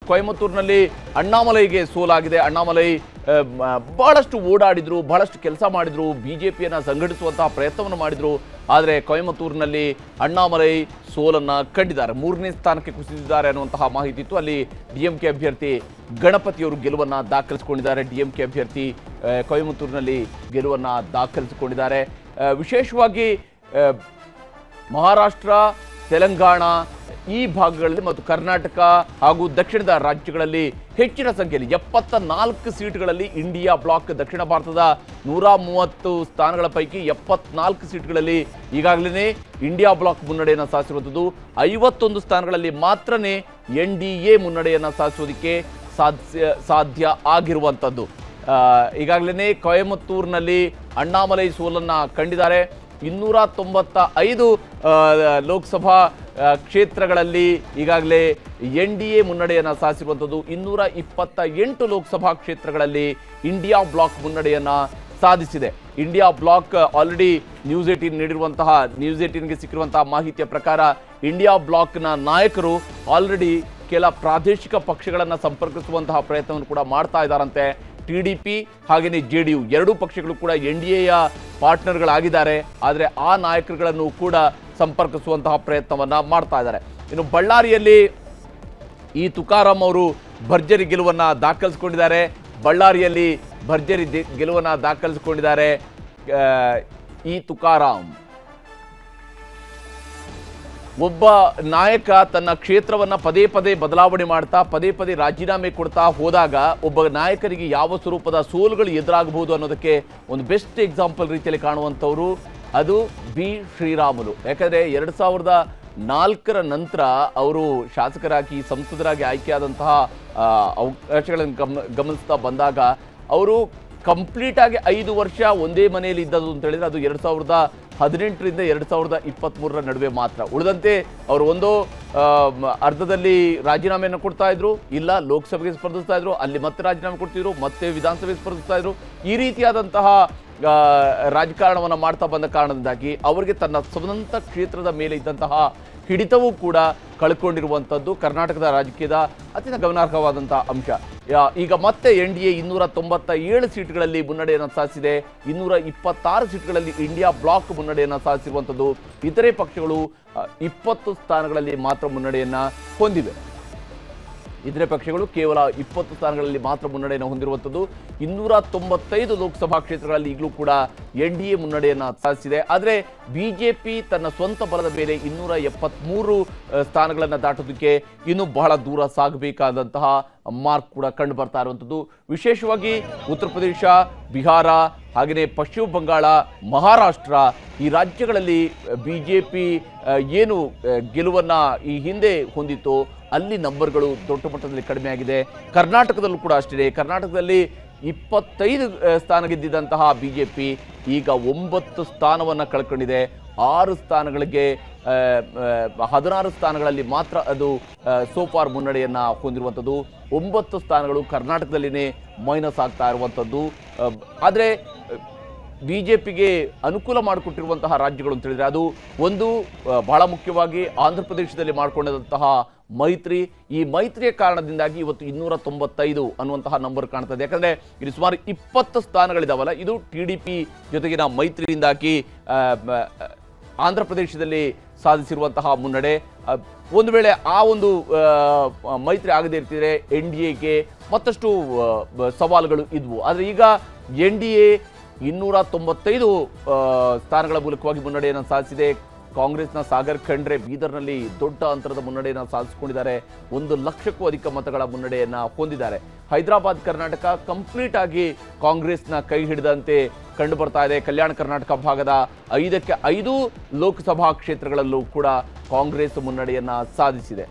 ಕೊಯಮತ್ತೂರಿನಲ್ಲಿ ಅಣ್ಣಾಮಲೈಗೆ ಸೋಲಾಗಿದೆ. ಅಣ್ಣಾಮಲೈ ಬಹಳಷ್ಟು ಓಡಾಡಿದ್ರು, ಬಹಳಷ್ಟು ಕೆಲಸ ಮಾಡಿದ್ರು, ಬಿಜೆಪಿಯನ್ನು ಸಂಘಟಿಸುವಂತಹ ಪ್ರಯತ್ನವನ್ನು ಮಾಡಿದ್ರು. ಆದರೆ ಕೊಯಮತ್ತೂರಿನಲ್ಲಿ ಅಣ್ಣಾಮಲೈ ಸೋಲನ್ನು ಕಂಡಿದ್ದಾರೆ. 3ನೇ ಸ್ಥಾನಕ್ಕೆ ಕುಸಿದಿದ್ದಾರೆ ಅನ್ನುವಂತಹ ಮಾಹಿತಿ ಇತ್ತು. ಅಲ್ಲಿ ಡಿಎಂಕೆ ಅಭ್ಯರ್ಥಿ ಗಣಪತಿಯವರು ಗೆಲುವನ್ನು ದಾಖಲಿಸಿಕೊಂಡಿದ್ದಾರೆ. ಡಿಎಂಕೆ ಅಭ್ಯರ್ಥಿ ಕೊಯಮತ್ತೂರಿನಲ್ಲಿ ಗೆಲುವನ್ನು ದಾಖಲಿಸಿಕೊಂಡಿದ್ದಾರೆ. ವಿಶೇಷವಾಗಿ ಮಹಾರಾಷ್ಟ್ರ, ತೆಲಂಗಾಣ ಈ ಭಾಗಗಳಲ್ಲಿ ಮತ್ತು ಕರ್ನಾಟಕ ಹಾಗೂ ದಕ್ಷಿಣದ ರಾಜ್ಯಗಳಲ್ಲಿ ಹೆಚ್ಚಿನ ಸಂಖ್ಯೆಯಲ್ಲಿ 74 ಸೀಟ್ಗಳಲ್ಲಿ ಇಂಡಿಯಾ ಬ್ಲಾಕ್ ದಕ್ಷಿಣ ಭಾರತದ 130 ಸ್ಥಾನಗಳ ಪೈಕಿ 74 ಸೀಟ್ಗಳಲ್ಲಿ ಈಗಾಗಲೇ ಇಂಡಿಯಾ ಬ್ಲಾಕ್ ಮುನ್ನಡೆಯನ್ನು ಸಾಧಿಸಿರುವಂಥದ್ದು. 51 ಸ್ಥಾನಗಳಲ್ಲಿ ಮಾತ್ರನೇ NDA ಮುನ್ನಡೆಯನ್ನು ಸಾಧಿಸೋದಕ್ಕೆ ಸಾಧ್ಯ ಆಗಿರುವಂಥದ್ದು. ಈಗಾಗಲೇ ಕೊಯಮತ್ತೂರಿನಲ್ಲಿ ಅಣ್ಣಾಮಲೈ ಸೋಲನ್ನು ಕಂಡಿದ್ದಾರೆ. 295 ಲೋಕಸಭಾ ಕ್ಷೇತ್ರಗಳಲ್ಲಿ ಈಗಾಗಲೇ NDA ಮುನ್ನಡೆಯನ್ನು ಸಾಧಿಸಿರುವಂಥದ್ದು. 228 ಲೋಕಸಭಾ ಕ್ಷೇತ್ರಗಳಲ್ಲಿ ಇಂಡಿಯಾ ಬ್ಲಾಕ್ ಮುನ್ನಡೆಯನ್ನು ಸಾಧಿಸಿದೆ. ಇಂಡಿಯಾ ಬ್ಲಾಕ್ ಆಲ್ರೆಡಿ ನ್ಯೂಸ್ 18 ನೀಡಿರುವಂತಹ ನ್ಯೂಸ್ 18ಗೆ ಸಿಕ್ಕಿರುವಂತಹ ಮಾಹಿತಿಯ ಪ್ರಕಾರ ಇಂಡಿಯಾ ಬ್ಲಾಕ್ನ ನಾಯಕರು ಆಲ್ರೆಡಿ ಕೆಲ ಪ್ರಾದೇಶಿಕ ಪಕ್ಷಗಳನ್ನು ಸಂಪರ್ಕಿಸುವಂತಹ ಪ್ರಯತ್ನವನ್ನು ಕೂಡ ಮಾಡ್ತಾ ಇದ್ದಾರಂತೆ. TDP ಹಾಗೆಯೇ JDU ಎರಡೂ ಪಕ್ಷಗಳು ಕೂಡ NDAಯ ಪಾರ್ಟ್ನರ್ಗಳಾಗಿದ್ದಾರೆ. ಆದರೆ ಆ ನಾಯಕರುಗಳನ್ನು ಕೂಡ ಸಂಪರ್ಕಿಸುವಂತಹ ಪ್ರಯತ್ನವನ್ನು ಮಾಡ್ತಾ ಇದ್ದಾರೆ. ಇನ್ನು ಬಳ್ಳಾರಿಯಲ್ಲಿ ಈ ತುಕಾರಾಂ ಅವರು ಭರ್ಜರಿ ಗೆಲುವನ್ನು ದಾಖಲಿಸಿಕೊಂಡಿದ್ದಾರೆ. ಬಳ್ಳಾರಿಯಲ್ಲಿ ಭರ್ಜರಿ ಗೆಲುವನ್ನು ದಾಖಲಿಸಿಕೊಂಡಿದ್ದಾರೆ ಈ ತುಕಾರಾಂ. ಒಬ್ಬ ನಾಯಕ ತನ್ನ ಕ್ಷೇತ್ರವನ್ನು ಪದೇ ಪದೇ ಬದಲಾವಣೆ ಮಾಡ್ತಾ ಪದೇ ಪದೇ ರಾಜೀನಾಮೆ ಕೊಡ್ತಾ ಹೋದಾಗ ಒಬ್ಬ ನಾಯಕರಿಗೆ ಯಾವ ಸ್ವರೂಪದ ಸೋಲುಗಳು ಎದುರಾಗಬಹುದು ಅನ್ನೋದಕ್ಕೆ ಒಂದು ಬೆಸ್ಟ್ ಎಕ್ಸಾಂಪಲ್ ರೀತಿಯಲ್ಲಿ ಕಾಣುವಂಥವರು ಅದು ಬಿ ಶ್ರೀರಾಮುಲು. ಯಾಕಂದರೆ 2004ರ ನಂತರ ಅವರು ಶಾಸಕರಾಗಿ ಸಂಸದರಾಗಿ ಆಯ್ಕೆಯಾದಂತಹ ಅವಕಾಶಗಳನ್ನು ಗಮನಿಸ್ತಾ ಬಂದಾಗ ಅವರು ಕಂಪ್ಲೀಟ್ ಆಗಿ 5 ವರ್ಷ ಒಂದೇ ಮನೆಯಲ್ಲಿ ಇದ್ದದ್ದು ಅಂತ ಹೇಳಿದ್ರೆ ಅದು 2018ರಿಂದ 2023ರ ನಡುವೆ ಮಾತ್ರ. ಉಳಿದಂತೆ ಅವರು ಒಂದು ಅರ್ಧದಲ್ಲಿ ರಾಜೀನಾಮೆಯನ್ನು ಕೊಡ್ತಾ ಇದ್ರು, ಇಲ್ಲ ಲೋಕಸಭೆಗೆ ಸ್ಪರ್ಧಿಸ್ತಾ ಇದ್ರು, ಅಲ್ಲಿ ಮತ್ತೆ ರಾಜೀನಾಮೆ ಕೊಡ್ತಿದ್ರು, ಮತ್ತೆ ವಿಧಾನಸಭೆಗೆ ಸ್ಪರ್ಧಿಸ್ತಾ ಇದ್ರು. ಈ ರೀತಿಯಾದಂತಹ ರಾಜಕಾರಣವನ್ನು ಮಾಡ್ತಾ ಬಂದ ಕಾರಣದಿಂದಾಗಿ ಅವರಿಗೆ ತನ್ನ ಸ್ವಂತ ಕ್ಷೇತ್ರದ ಮೇಲೆ ಇದ್ದಂತಹ ಹಿಡಿತವೂ ಕೂಡ ಕಳ್ಕೊಂಡಿರುವಂಥದ್ದು ಕರ್ನಾಟಕದ ರಾಜಕೀಯದ ಅತ್ಯಂತ ಗಮನಾರ್ಹವಾದಂತಹ ಅಂಶ. ಈಗ ಮತ್ತೆ NDA 297 ಸೀಟ್ಗಳಲ್ಲಿ ಮುನ್ನಡೆಯನ್ನು ಸಾಧಿಸಿದೆ. 226 ಸೀಟ್ಗಳಲ್ಲಿ ಇಂಡಿಯಾ ಬ್ಲಾಕ್ ಮುನ್ನಡೆಯನ್ನು ಸಾಧಿಸಿರುವಂಥದ್ದು. ಇತರೆ ಪಕ್ಷಗಳು 20 ಸ್ಥಾನಗಳಲ್ಲಿ ಮಾತ್ರ ಮುನ್ನಡೆಯನ್ನು ಹೊಂದಿವೆ. ಇತರೆ ಪಕ್ಷಗಳು ಕೇವಲ 20 ಸ್ಥಾನಗಳಲ್ಲಿ ಮಾತ್ರ ಮುನ್ನಡೆಯನ್ನು ಹೊಂದಿರುವಂಥದ್ದು. 295 ಲೋಕಸಭಾ ಕ್ಷೇತ್ರಗಳಲ್ಲಿ ಈಗಲೂ ಕೂಡ NDA ಮುನ್ನಡೆಯನ್ನು ಸಾಧಿಸಿದೆ. ಆದರೆ ಬಿಜೆಪಿ ತನ್ನ ಸ್ವಂತ ಬಲದ ಮೇಲೆ 273 ಸ್ಥಾನಗಳನ್ನು ದಾಟೋದಕ್ಕೆ ಇನ್ನೂ ಬಹಳ ದೂರ ಸಾಗಬೇಕಾದಂತಹ ಮಾರ್ಕ್ ಕೂಡ ಕಂಡು ಬರ್ತಾ ಇರುವಂಥದ್ದು. ವಿಶೇಷವಾಗಿ ಉತ್ತರ ಪ್ರದೇಶ, ಬಿಹಾರ ಹಾಗೆಯೇ ಪಶ್ಚಿಮ ಬಂಗಾಳ, ಮಹಾರಾಷ್ಟ್ರ ಈ ರಾಜ್ಯಗಳಲ್ಲಿ ಬಿಜೆಪಿ ಏನು ಗೆಲುವನ್ನು ಈ ಹಿಂದೆ ಹೊಂದಿತ್ತು ಅಲ್ಲಿ ನಂಬರ್ಗಳು ದೊಡ್ಡ ಮಟ್ಟದಲ್ಲಿ ಕಡಿಮೆ ಆಗಿದೆ. ಕರ್ನಾಟಕದಲ್ಲೂ ಕೂಡ ಅಷ್ಟೇ. ಕರ್ನಾಟಕದಲ್ಲಿ 25 ಸ್ಥಾನ ಗೆದ್ದಿದ್ದಂತಹ ಬಿಜೆಪಿ ಈಗ 9 ಸ್ಥಾನವನ್ನು ಕಳ್ಕೊಂಡಿದೆ. 6 ಸ್ಥಾನಗಳಿಗೆ 16 ಸ್ಥಾನಗಳಲ್ಲಿ ಮಾತ್ರ ಅದು ಸೋಫಾರ್ ಮುನ್ನಡೆಯನ್ನು ಹೊಂದಿರುವಂಥದ್ದು. 9 ಸ್ಥಾನಗಳು ಕರ್ನಾಟಕದಲ್ಲಿನೇ ಮೈನಸ್ ಆಗ್ತಾ ಇರುವಂಥದ್ದು. ಆದರೆ ಬಿಜೆಪಿಗೆ ಅನುಕೂಲ ಮಾಡಿಕೊಟ್ಟಿರುವಂತಹ ರಾಜ್ಯಗಳು ಅಂತ ಹೇಳಿದರೆ ಅದು ಒಂದು ಬಹಳ ಮುಖ್ಯವಾಗಿ ಆಂಧ್ರ ಪ್ರದೇಶದಲ್ಲಿ ಮಾಡಿಕೊಂಡಂತಹ ಮೈತ್ರಿ. ಈ ಮೈತ್ರಿಯ ಕಾರಣದಿಂದಾಗಿ ಇವತ್ತು 295 ಅನ್ನುವಂತಹ ನಂಬರ್ ಕಾಣ್ತದೆ. ಯಾಕಂದರೆ ಇಲ್ಲಿ ಸುಮಾರು 20 ಸ್ಥಾನಗಳಿದಾವಲ್ಲ, ಇದು TDP ಜೊತೆಗಿನ ಮೈತ್ರಿಯಿಂದಾಗಿ ಆಂಧ್ರ ಪ್ರದೇಶದಲ್ಲಿ ಸಾಧಿಸಿರುವಂತಹ ಮುನ್ನಡೆ. ಒಂದು ವೇಳೆ ಆ ಒಂದು ಮೈತ್ರಿ ಆಗದೇ ಇರ್ತಿದ್ರೆ NDAಗೆ ಮತ್ತಷ್ಟು ಸವಾಲುಗಳು ಇದ್ವು. ಆದರೆ ಈಗ NDA 295 ಸ್ಥಾನಗಳ ಮೂಲಕವಾಗಿ ಮುನ್ನಡೆಯನ್ನು ಸಾಧಿಸಿದೆ. ಕಾಂಗ್ರೆಸ್ನ ಸಾಗರ್ ಖಂಡ್ರೆ ಬೀದರ್ನಲ್ಲಿ ದೊಡ್ಡ ಅಂತರದ ಮುನ್ನಡೆಯನ್ನು ಸಾಧಿಸಿಕೊಂಡಿದ್ದಾರೆ. 1 ಲಕ್ಷಕ್ಕೂ ಅಧಿಕ ಮತಗಳ ಮುನ್ನಡೆಯನ್ನು ಹೊಂದಿದ್ದಾರೆ. ಹೈದರಾಬಾದ್ ಕರ್ನಾಟಕ ಕಂಪ್ಲೀಟ್ ಆಗಿ ಕಾಂಗ್ರೆಸ್ನ ಕೈ ಹಿಡಿದಂತೆ ಕಂಡು ಬರ್ತಾ ಇದೆ. ಕಲ್ಯಾಣ ಕರ್ನಾಟಕ ಭಾಗದ 5ಕ್ಕೆ 5 ಲೋಕಸಭಾ ಕ್ಷೇತ್ರಗಳಲ್ಲೂ ಕೂಡ ಕಾಂಗ್ರೆಸ್ ಮುನ್ನಡೆಯನ್ನು ಸಾಧಿಸಿದೆ.